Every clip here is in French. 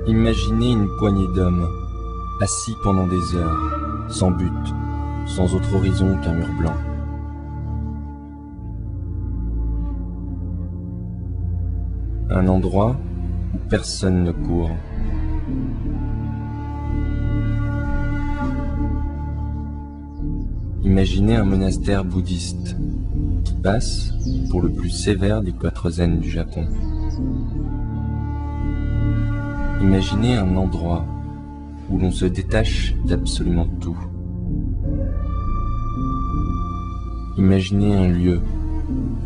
Imaginez une poignée d'hommes, assis pendant des heures, sans but, sans autre horizon qu'un mur blanc. Un endroit où personne ne court. Imaginez un monastère bouddhiste qui passe pour le plus sévère des cloîtres zen du Japon. Imaginez un endroit où l'on se détache d'absolument tout. Imaginez un lieu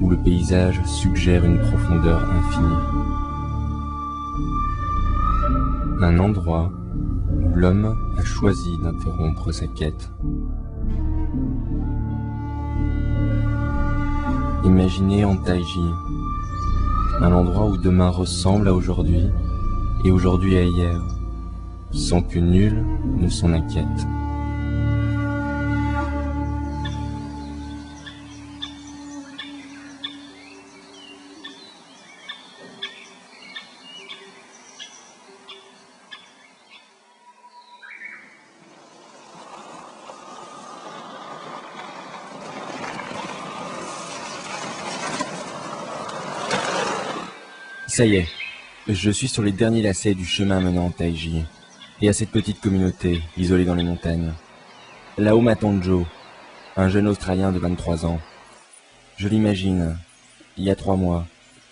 où le paysage suggère une profondeur infinie. Un endroit où l'homme a choisi d'interrompre sa quête. Imaginez Antaiji, un endroit où demain ressemble à aujourd'hui et aujourd'hui à hier, sans que nul ne s'en inquiète. Ça y est, je suis sur les derniers lacets du chemin menant à Taiji, et à cette petite communauté, isolée dans les montagnes. Là-haut m'attend Joe, un jeune Australien de 23 ans. Je l'imagine, il y a 3 mois,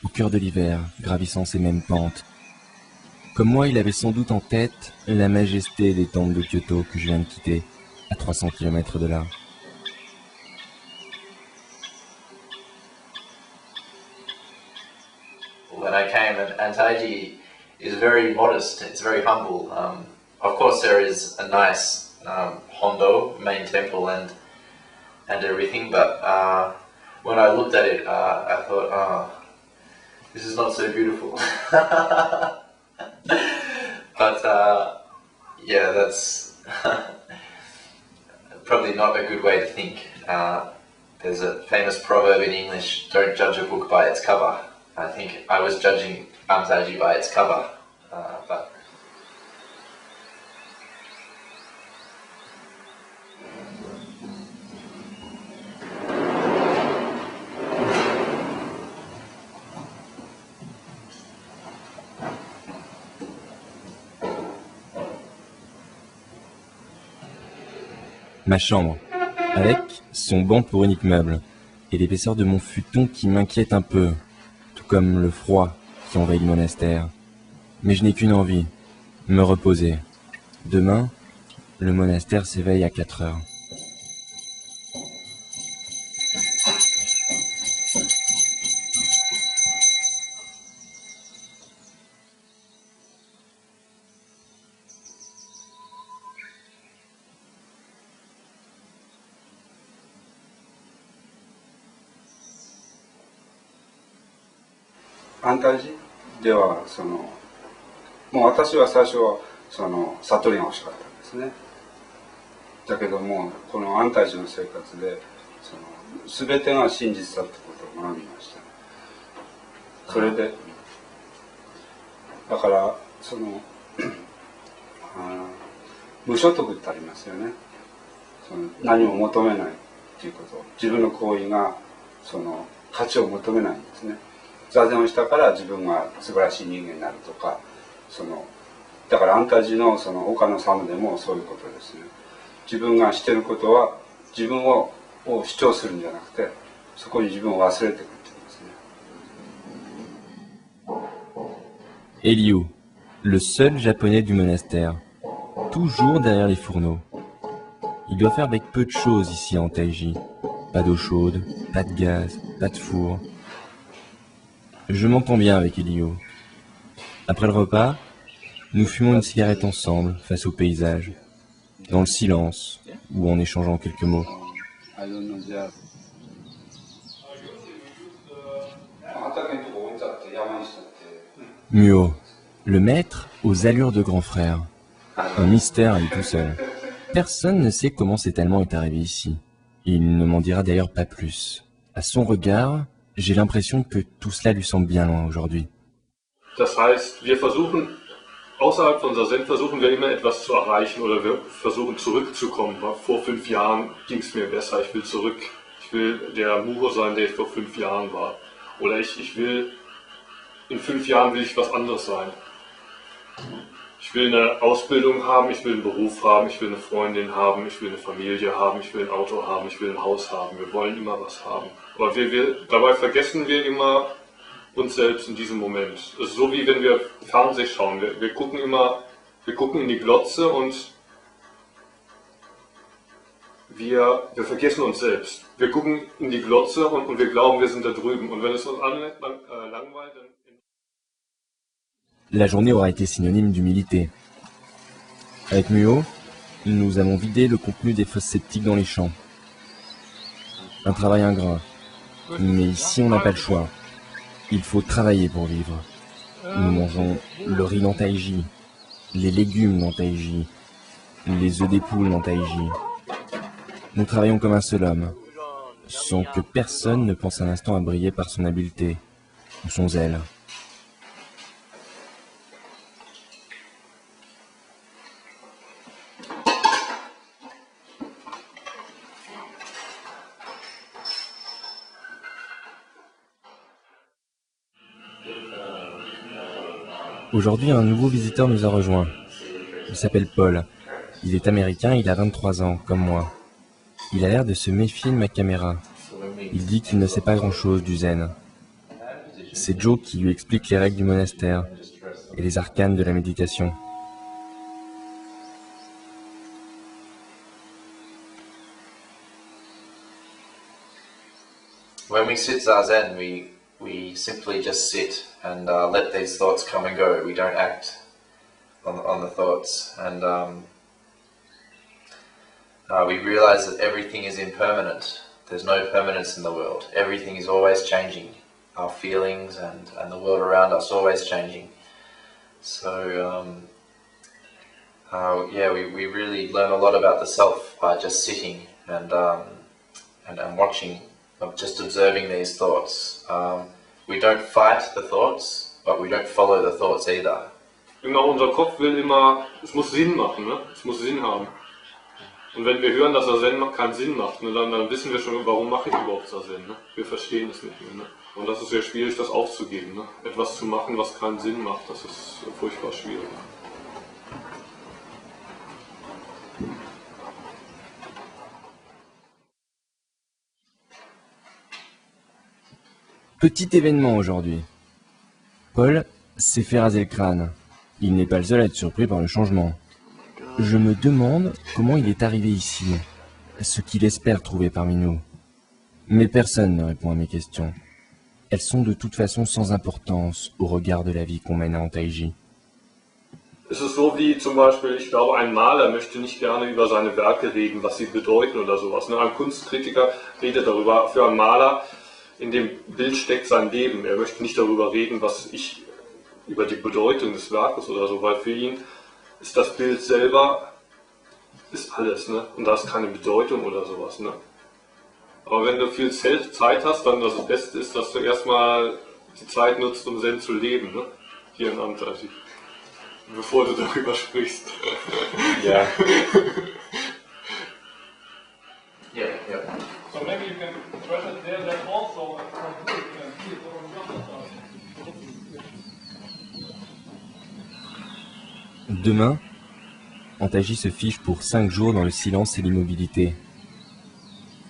au cœur de l'hiver, gravissant ces mêmes pentes. Comme moi, il avait sans doute en tête la majesté des temples de Kyoto que je viens de quitter, à 300 km de là. When I came, and Antaiji is very modest, it's very humble. Of course there is a nice Hondo, main temple and everything, but when I looked at it, I thought, oh, this is not so beautiful. But yeah, that's probably not a good way to think. There's a famous proverb in English, don't judge a book by its cover. I think I was judging Antaiji by its cover, but Ma chambre, avec son banc pour unique meuble, et l'épaisseur de mon futon qui m'inquiète un peu, tout comme le froid qui envahit le monastère. Mais je n'ai qu'une envie, me reposer. Demain, le monastère s'éveille à 4 heures. Antaiji ではもう私は最初は悟りが欲しかったんですね。だけどもこの安泰寺の生活で全てが真実だってことを学びました。それでだから無所得ってありますよね。何も求めないっていうこと、自分の行為が価値を求めないんですね。座禅をしたから自分が素晴らしい人間になるとか、だから安泰寺の岡野サムでもそういうことですね。自分がしていることは自分を主張するんじゃなくて、そこに自分を忘れていくっていうんですね。Eliu, le seul japonais du monastère, toujours derrière les fourneaux. Il doit faire avec peu de choses ici en Taiji. Pas d'eau chaude, pas de gaz, pas de four. Je m'entends bien avec Eliu. Après le repas, nous fumons une cigarette ensemble face au paysage, dans le silence ou en échangeant quelques mots. Muo, le maître aux allures de grand frère. Un mystère à lui tout seul. Personne ne sait comment cet Allemand est arrivé ici. Il ne m'en dira d'ailleurs pas plus. À son regard, j'ai l'impression que tout cela lui semble bien loin aujourd'hui. Das heißt, wir versuchen außerhalb von Zazen versuchen wir immer etwas zu erreichen oder wir versuchen zurückzukommen. Vor 5 Jahren ging es mir besser, ich will zurück. Ich will der Muro sein, der ich vor 5 Jahren war. Oder ich will, in 5 Jahren will ich was anderes sein. Ich will eine Ausbildung haben, ich will einen Beruf haben, ich will eine Freundin haben, ich will eine Familie haben, ich will ein Auto haben, ich will ein Haus haben. Wir wollen immer was haben. Aber dabei vergessen wir immer uns selbst in diesem Moment. Es ist so wie wenn wir Fernsehen schauen. Wir gucken in die Glotze und wir vergessen uns selbst. Wir gucken in die Glotze und wir glauben, wir sind da drüben. Und wenn es uns langweilt, dann... La journée aura été synonyme d'humilité. Avec Muo, nous avons vidé le contenu des fosses sceptiques dans les champs. Un travail ingrat. Mais ici, on n'a pas le choix. Il faut travailler pour vivre. Nous mangeons le riz dans Taiji, les légumes dans Taiji, les œufs des poules dans Taiji. Nous travaillons comme un seul homme, sans que personne ne pense un instant à briller par son habileté ou son zèle. Aujourd'hui, un nouveau visiteur nous a rejoint. Il s'appelle Paul. Il est américain, il a 23 ans, comme moi. Il a l'air de se méfier de ma caméra. Il dit qu'il ne sait pas grand-chose du zen. C'est Joe qui lui explique les règles du monastère et les arcanes de la méditation. When we sit zazen, we simply just sit and let these thoughts come and go. We don't act on the thoughts, and we realize that everything is impermanent. There's no permanence in the world. Everything is always changing. Our feelings and the world around us always changing. So yeah, we really learn a lot about the self by just sitting and watching, just observing these thoughts. We don't fight the thoughts, but we don't follow the thoughts either. Genau, unser Kopf will immer, es muss Sinn machen, ne? Es muss Sinn haben. Und wenn wir hören, dass Zazen keinen Sinn macht, ne, dann wissen wir schon, warum mache ich überhaupt Zazen. Ne? Wir verstehen es nicht mehr. Ne? Und das ist sehr schwierig, das aufzugeben. Ne? Etwas zu machen, was keinen Sinn macht, das ist furchtbar schwierig. Petit événement aujourd'hui. Paul s'est fait raser le crâne. Il n'est pas le seul à être surpris par le changement. Je me demande comment il est arrivé ici, ce qu'il espère trouver parmi nous. Mais personne ne répond à mes questions. Elles sont de toute façon sans importance au regard de la vie qu'on mène en Taiji. Es ist so wie zum Beispiel, ich glaube, ein Maler möchte nicht gerne über seine Werke reden, was sie bedeuten oder sowas. Ne? Ein Kunstkritiker redet darüber. Für einen Maler, in dem Bild steckt sein Leben. Er möchte nicht darüber reden, über die Bedeutung des Werkes oder so, weil für ihn ist das Bild selber ist alles, ne? Und da ist keine Bedeutung oder sowas, ne? Aber wenn du viel Zeit hast, dann das Beste ist, dass du erstmal die Zeit nutzt, um Zen zu leben, ne? Hier in Antarktis. Bevor du darüber sprichst. Yeah. So maybe you can express it there that also Demain, Antaji se fiche pour 5 jours dans le silence et l'immobilité.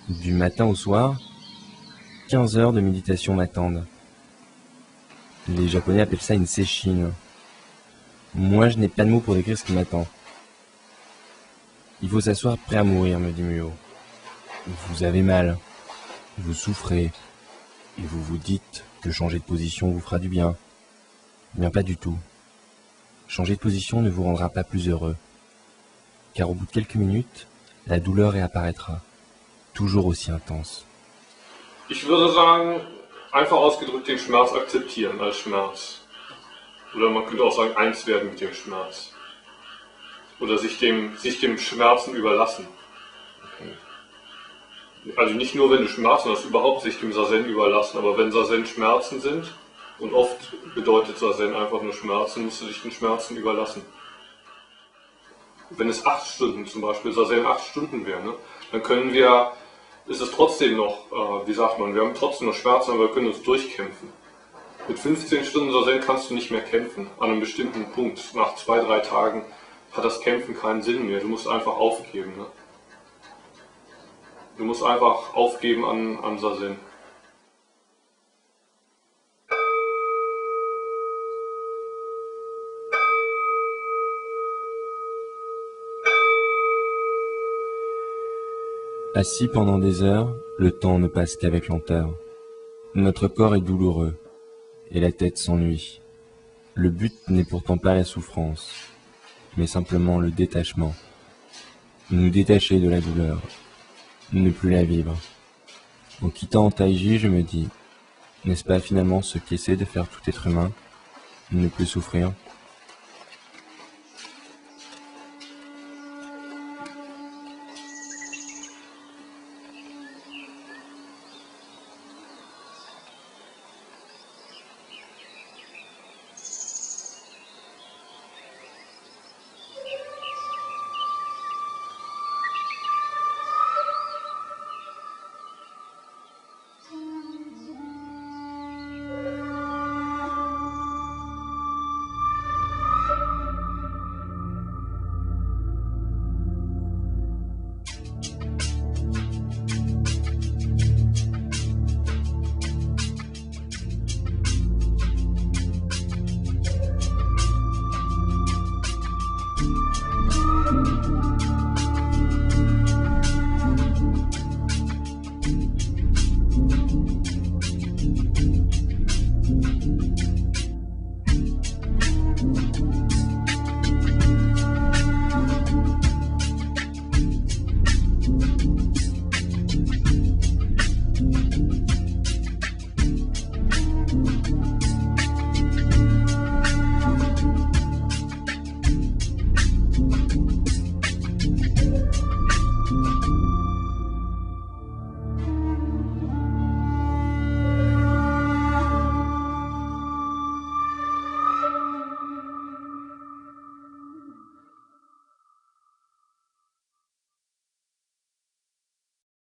Du matin au soir, 15 heures de méditation m'attendent. Les Japonais appellent ça une seishin. Moi, je n'ai pas de mots pour décrire ce qui m'attend. Il faut s'asseoir prêt à mourir, me dit Muo. Vous avez mal, vous souffrez, et vous vous dites que changer de position vous fera du bien. Bien, pas du tout. Changer de position ne vous rendra pas plus heureux, car au bout de quelques minutes, la douleur réapparaîtra, toujours aussi intense. Ich würde sagen, einfach ausgedrückt den Schmerz akzeptieren als Schmerz. Oder man könnte auch sagen, eins werden mit dem Schmerz. Oder sich dem Schmerzen überlassen. Also nicht nur, wenn du Schmerzen hast, überhaupt sich dem Zazen überlassen, aber wenn Zazen Schmerzen sind, Und oft bedeutet Zazen einfach nur Schmerzen, musst du dich den Schmerzen überlassen. Wenn es 8 Stunden zum Beispiel, Zazen 8 Stunden wäre, ne, dann ist es trotzdem noch, wie sagt man, wir haben trotzdem noch Schmerzen, aber wir können uns durchkämpfen. Mit 15 Stunden Zazen kannst du nicht mehr kämpfen, an einem bestimmten Punkt. Nach 2, 3 Tagen hat das Kämpfen keinen Sinn mehr, du musst einfach aufgeben. Ne? Du musst einfach aufgeben an Zazen. Assis pendant des heures, le temps ne passe qu'avec lenteur. Notre corps est douloureux, et la tête s'ennuie. Le but n'est pourtant pas la souffrance, mais simplement le détachement. Nous détacher de la douleur, ne plus la vivre. En quittant Taiji, je me dis, n'est-ce pas finalement ce qu'essaie de faire tout être humain, ne plus souffrir ?